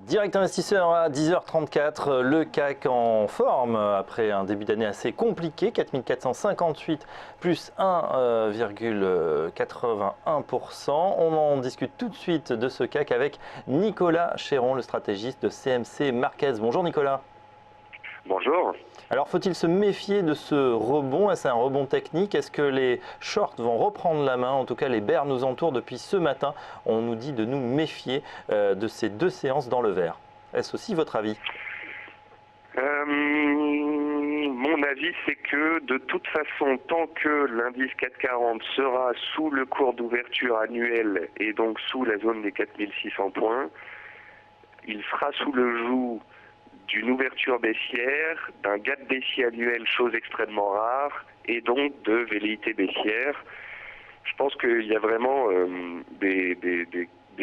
Direct investisseur à 10h34, le CAC en forme après un début d'année assez compliqué, 4458 plus 1,81%. On en discute tout de suite de ce CAC avec Nicolas Chéron, le stratégiste de CMC Markets. Bonjour Nicolas. Bonjour. Alors faut-il se méfier de ce rebond? Est-ce un rebond technique? Est-ce que les shorts vont reprendre la main? En tout cas, les bears nous entourent depuis ce matin. On nous dit de nous méfier de ces deux séances dans le vert. Est-ce aussi votre avis? Mon avis, c'est que de toute façon, tant que l'indice 440 sera sous le cours d'ouverture annuel et donc sous la zone des 4600 points, il sera sous le joug d'une ouverture baissière, d'un gap baissier annuel, chose extrêmement rare, et donc de velléité baissière. Je pense qu'il y a vraiment des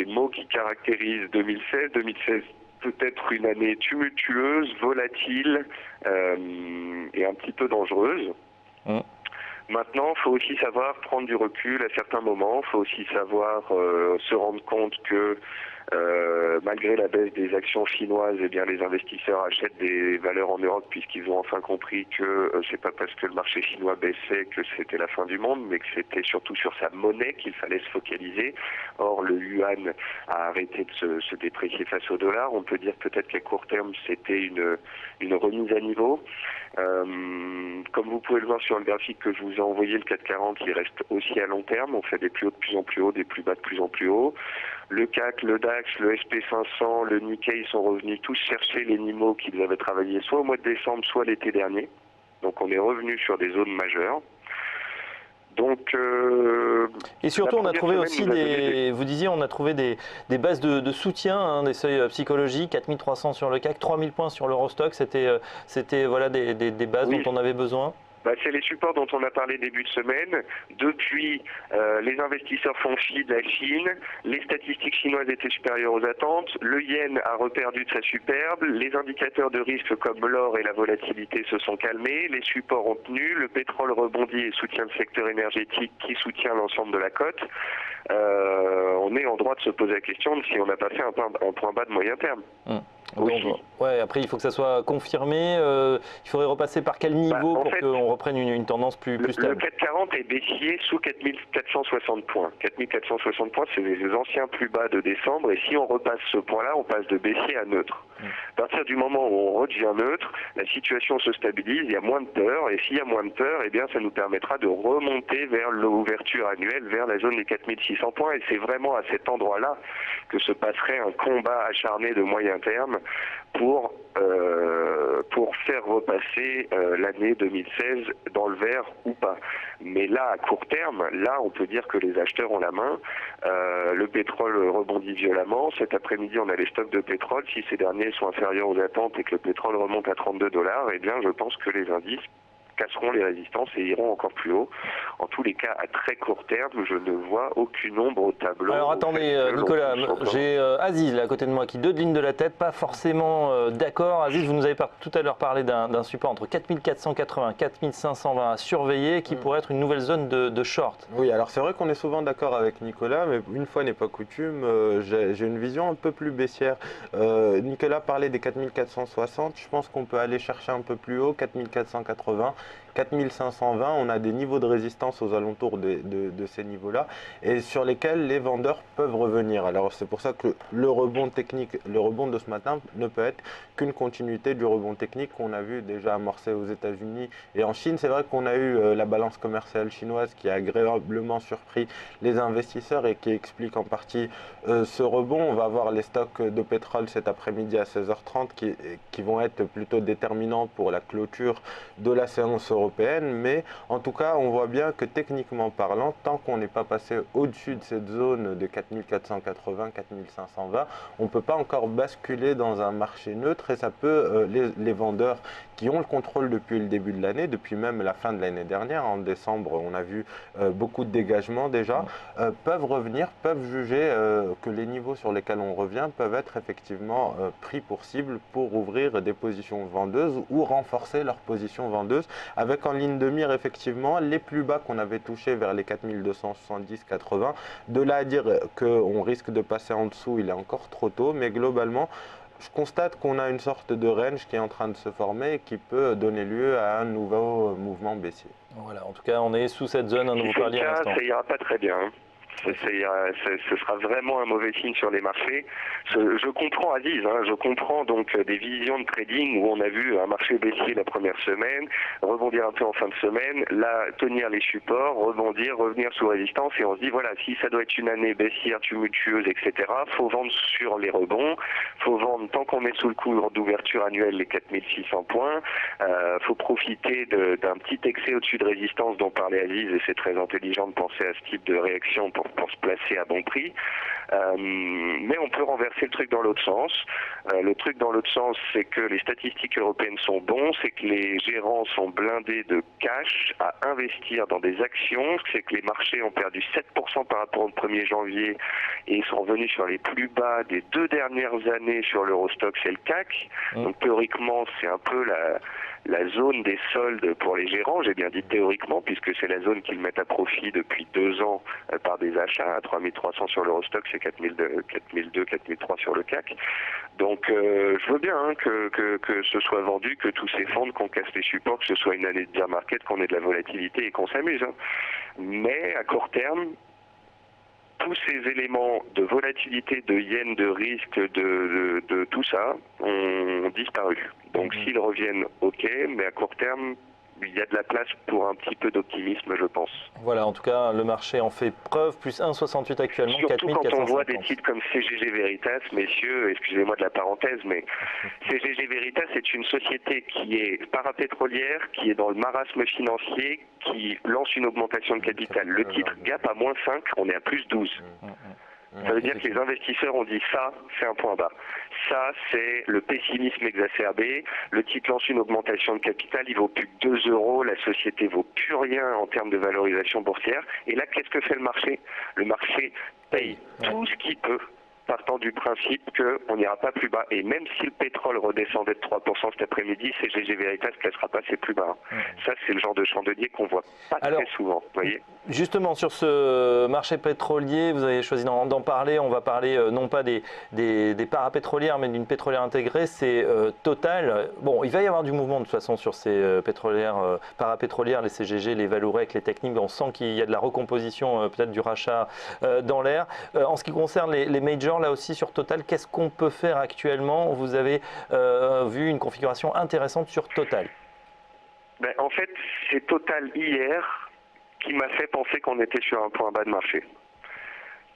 mots qui caractérisent 2016. 2016 peut-être une année tumultueuse, volatile et un petit peu dangereuse. Maintenant, il faut aussi savoir prendre du recul à certains moments. Il faut aussi savoir se rendre compte que malgré la baisse des actions chinoises, eh bien, les investisseurs achètent des valeurs en Europe puisqu'ils ont enfin compris que c'est pas parce que le marché chinois baissait que c'était la fin du monde, mais que c'était surtout sur sa monnaie qu'il fallait se focaliser. Or, le yuan a arrêté de se déprécier face au dollar. On peut dire peut-être qu'à court terme, c'était une remise à niveau. Comme vous pouvez le voir sur le graphique que je vous ai envoyé, le 440, il reste aussi à long terme. On fait des plus hauts de plus en plus hauts, des plus bas de plus en plus hauts. Le CAC, le DAX, le SP500, le Nikkei sont revenus tous chercher les niveaux qu'ils avaient travaillés soit au mois de décembre, soit l'été dernier. Donc on est revenu sur des zones majeures. Donc, et surtout, on a trouvé aussi vous disiez, on a trouvé des bases de soutien, hein, des seuils psychologiques, 4300 sur le CAC, 3000 points sur l'Eurostock, c'était voilà, des bases dont on avait besoin. C'est les supports dont on a parlé début de semaine. Depuis, les investisseurs font fi de la Chine, les statistiques chinoises étaient supérieures aux attentes, le yen a reperdu de sa superbe, les indicateurs de risque comme l'or et la volatilité se sont calmés, les supports ont tenu, le pétrole rebondit et soutient le secteur énergétique qui soutient l'ensemble de la cote. On est en droit de se poser la question de si on n'a pas fait un point bas de moyen terme. Donc, ouais, après, il faut que ça soit confirmé. Il faudrait repasser par quel niveau pour qu'on reprenne une tendance plus stable? Le 440 est baissier sous 4460 points. 4460 points, c'est les anciens plus bas de décembre. Et si on repasse ce point-là, on passe de baissier à neutre. À partir du moment où on redevient neutre, la situation se stabilise, il y a moins de peur. Et s'il y a moins de peur, eh bien, ça nous permettra de remonter vers l'ouverture annuelle, vers la zone des 4600 points. Et c'est vraiment à cet endroit-là que se passerait un combat acharné de moyen terme pour faire repasser l'année 2016 dans le vert ou pas. Mais là, à court terme, là, on peut dire que les acheteurs ont la main. Le pétrole rebondit violemment. Cet après-midi, on a les stocks de pétrole. Si ces derniers sont inférieurs aux attentes et que le pétrole remonte à $32, eh bien, je pense que les indices casseront les résistances et iront encore plus haut. En tous les cas, à très court terme, je ne vois aucune ombre au tableau. Alors attendez, Nicolas, j'ai Aziz là, à côté de moi qui deux de lignes de la tête, pas forcément d'accord. Aziz, vous nous avez tout à l'heure parlé d'un support entre 4480 et 4520 à surveiller qui pourrait être une nouvelle zone de short. Oui, alors c'est vrai qu'on est souvent d'accord avec Nicolas, mais une fois n'est pas coutume, j'ai une vision un peu plus baissière. Nicolas parlait des 4460, je pense qu'on peut aller chercher un peu plus haut, 4480. 4520, on a des niveaux de résistance aux alentours de ces niveaux-là et sur lesquels les vendeurs peuvent revenir. Alors c'est pour ça que le rebond technique, le rebond de ce matin ne peut être qu'une continuité du rebond technique qu'on a vu déjà amorcé aux États-Unis et en Chine. C'est vrai qu'on a eu la balance commerciale chinoise qui a agréablement surpris les investisseurs et qui explique en partie ce rebond. On va avoir les stocks de pétrole cet après-midi à 16h30 qui vont être plutôt déterminants pour la clôture de la séance européenne, mais en tout cas on voit bien que techniquement parlant, tant qu'on n'est pas passé au-dessus de cette zone de 4480, 4520, on ne peut pas encore basculer dans un marché neutre et ça peut, les vendeurs qui ont le contrôle depuis le début de l'année, depuis même la fin de l'année dernière, en décembre on a vu beaucoup de dégagements déjà, peuvent revenir, peuvent juger que les niveaux sur lesquels on revient peuvent être effectivement pris pour cible pour ouvrir des positions vendeuses ou renforcer leurs positions vendeuses avec en ligne de mire effectivement les plus bas qu'on avait touchés vers les 4270-80. De là à dire qu'on risque de passer en dessous, il est encore trop tôt, mais globalement, je constate qu'on a une sorte de range qui est en train de se former et qui peut donner lieu à un nouveau mouvement baissier. Voilà, en tout cas, on est sous cette zone, Si vous c'est le parliez à cas, l'instant. ça ira pas très bien. Ce sera vraiment un mauvais signe sur les marchés. Je comprends Aziz, je comprends donc des visions de trading où on a vu un marché baissier la première semaine, rebondir un peu en fin de semaine, là tenir les supports, rebondir, revenir sous résistance et on se dit voilà, si ça doit être une année baissière, tumultueuse, etc., faut vendre sur les rebonds, faut vendre tant qu'on est sous le cours d'ouverture annuelle les 4600 points, faut profiter d'un petit excès au-dessus de résistance dont parlait Aziz et c'est très intelligent de penser à ce type de réaction pour se placer à bon prix. Mais on peut renverser le truc dans l'autre sens. Le truc dans l'autre sens, c'est que les statistiques européennes sont bons, c'est que les gérants sont blindés de cash à investir dans des actions, c'est que les marchés ont perdu 7% par rapport au 1er janvier et sont revenus sur les plus bas des 2 dernières années sur l'Eurostoxx et le CAC. Donc théoriquement, c'est un peu la zone des soldes pour les gérants, j'ai bien dit théoriquement, puisque c'est la zone qu'ils mettent à profit depuis 2 ans par des achats, à 3300 sur l'Eurostoxx et 4002, 4003 sur le CAC. Donc je veux bien que ce soit vendu, que tout s'effondre, qu'on casse les supports, que ce soit une année de bear market, qu'on ait de la volatilité et qu'on s'amuse. Mais à court terme, tous ces éléments de volatilité, de yen, de risque, de tout ça ont disparu. Donc s'ils reviennent, ok, mais à court terme, il y a de la place pour un petit peu d'optimisme, je pense. Voilà, en tout cas, le marché en fait preuve, plus 1,68 actuellement, Surtout quand on voit des 4450. titres comme CGG Veritas, messieurs, excusez-moi de la parenthèse, mais CGG Veritas est une société qui est parapétrolière, qui est dans le marasme financier, qui lance une augmentation de capital. Le titre gap à moins 5, on est à plus 12. Ça veut dire que les investisseurs ont dit ça, c'est un point bas. Ça, c'est le pessimisme exacerbé. Le titre lance une augmentation de capital, il vaut plus que 2 euros, la société vaut plus rien en termes de valorisation boursière. Et là, qu'est-ce que fait le marché? Le marché paye tout ce qu'il peut, partant du principe qu'on n'ira pas plus bas. Et même si le pétrole redescendait de 3% cet après-midi, CGG Veritas ne placera pas ses plus bas. Ça, c'est le genre de chandelier qu'on voit pas très souvent. Vous voyez, justement, sur ce marché pétrolier, vous avez choisi d'en parler. On va parler non pas des parapétrolières, mais d'une pétrolière intégrée, c'est Total. Bon, il va y avoir du mouvement de toute façon sur ces pétrolières, parapétrolières, les CGG, les Vallourec, les Technip. On sent qu'il y a de la recomposition, peut-être du rachat dans l'air. En ce qui concerne les majors, là aussi sur Total, qu'est-ce qu'on peut faire actuellement? Vous avez vu une configuration intéressante sur Total. En fait, c'est Total hier qui m'a fait penser qu'on était sur un point bas de marché.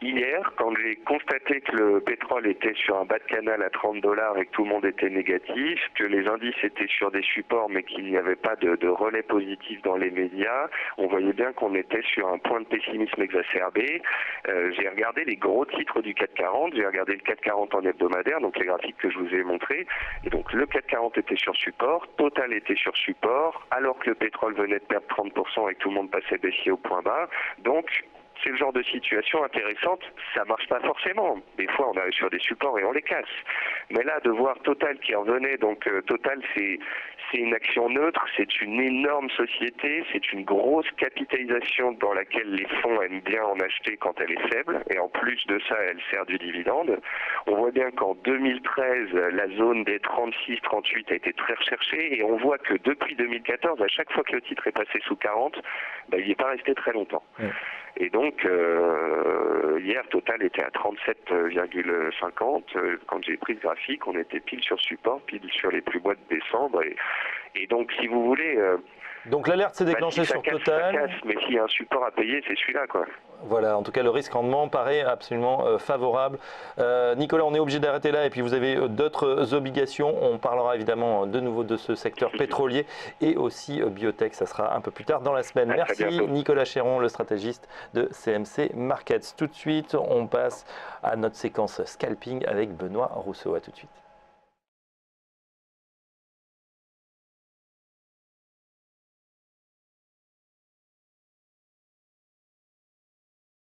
Hier, quand j'ai constaté que le pétrole était sur un bas de canal à 30 $ et que tout le monde était négatif, que les indices étaient sur des supports mais qu'il n'y avait pas de relais positif dans les médias, on voyait bien qu'on était sur un point de pessimisme exacerbé. J'ai regardé les gros titres du CAC 40, j'ai regardé le CAC 40 en hebdomadaire, donc les graphiques que je vous ai montrés, et donc le CAC 40 était sur support, Total était sur support, alors que le pétrole venait de perdre 30% et que tout le monde passait baissier au point bas. Donc c'est le genre de situation intéressante, ça marche pas forcément. Des fois, on arrive sur des supports et on les casse. Mais là, de voir Total qui revenait, donc Total, c'est une action neutre, c'est une énorme société, c'est une grosse capitalisation dans laquelle les fonds aiment bien en acheter quand elle est faible. Et en plus de ça, elle sert du dividende. On voit bien qu'en 2013, la zone des 36-38 a été très recherchée. Et on voit que depuis 2014, à chaque fois que le titre est passé sous 40, il n'y est pas resté très longtemps. Et donc, hier, Total était à 37,50. Quand j'ai pris le graphique, on était pile sur support, pile sur les plus bas de décembre. Et donc, si vous voulez... donc l'alerte s'est déclenchée si ça sur casse, Total. ça casse, mais s'il y a un support à payer, c'est celui-là, quoi. Voilà, en tout cas, le risque rendement paraît absolument favorable. Nicolas, on est obligé d'arrêter là et puis vous avez d'autres obligations. On parlera évidemment de nouveau de ce secteur pétrolier et aussi biotech. Ça sera un peu plus tard dans la semaine. Merci Nicolas Chéron, le stratégiste de CMC Markets. Tout de suite, on passe à notre séquence scalping avec Benoît Rousseau. À tout de suite.